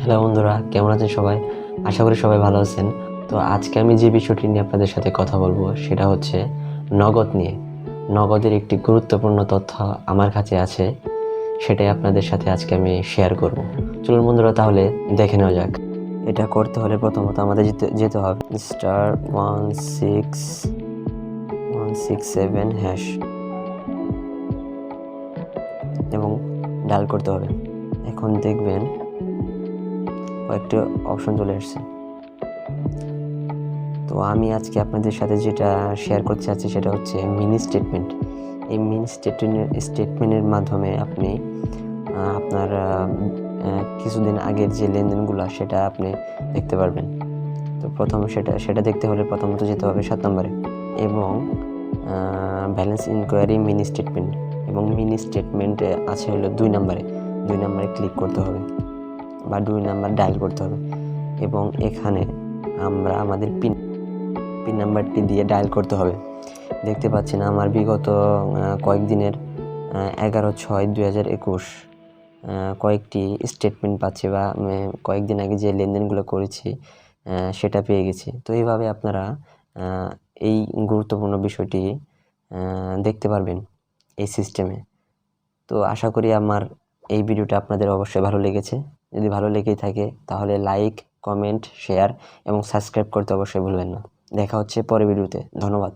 Hello বন্ধুরা, কেমন আছেন সবাই? আশা করি সবাই ভালো আছেন। তো আজকে আমি যে বিষয়টি নিয়ে আপনাদের সাথে কথা বলবো সেটা হচ্ছে নগদ নিয়ে। নগদের একটি গুরুত্বপূর্ণ তথ্য আমার কাছে আছে, সেটাই আপনাদের সাথে আজকে আমি শেয়ার করব। চলুন বন্ধুরা, তাহলে দেখে নেওয়া যাক। এটা করতে হলে প্রথমত আমাদের যেতে হবে *16167# এবং ডায়াল করতে হবে। এখন দেখবেন কয়েকটি অপশন চলে আসছে। তো আমি আজকে আপনাদের সাথে যেটা শেয়ার করতে চাচ্ছি সেটা হচ্ছে মিনি স্টেটমেন্ট। এই মিনি স্টেটমেন্টের মাধ্যমে আপনি আপনার কিছুদিন আগের যে লেনদেনগুলো সেটা আপনি দেখতে পারবেন। তো প্রথম সেটা দেখতে হলে প্রথমত যেতে হবে 7 নম্বরে এবং ব্যালেন্স ইনকোয়ারি মিনি স্টেটমেন্ট, এবং মিনি স্টেটমেন্টে আছে হলো 2 নম্বরে ক্লিক করতে হবে বা 2 নাম্বার ডায়াল করতে হবে এবং এখানে আমরা আমাদের পিন নাম্বারটি দিয়ে ডায়াল করতে হবে। দেখতে পাচ্ছেন আমার বিগত কয়েকদিনের 11/6/2021 কয়েকটি স্টেটমেন্ট পাচ্ছি বা কয়েকদিন আগে যে লেনদেনগুলো করেছি সেটা পেয়ে গেছি। তো এইভাবে আপনারা এই গুরুত্বপূর্ণ বিষয়টি দেখতে পারবেন এই সিস্টেমে। তো আশা করি আমার এই ভিডিওটা আপনাদের অবশ্যই ভালো লেগেছে। যদি ভালো লেগেই থাকে তাহলে লাইক, কমেন্ট, শেয়ার এবং সাবস্ক্রাইব করতে অবশ্যই ভুলবেন না। দেখা হচ্ছে পরের ভিডিওতে। ধন্যবাদ।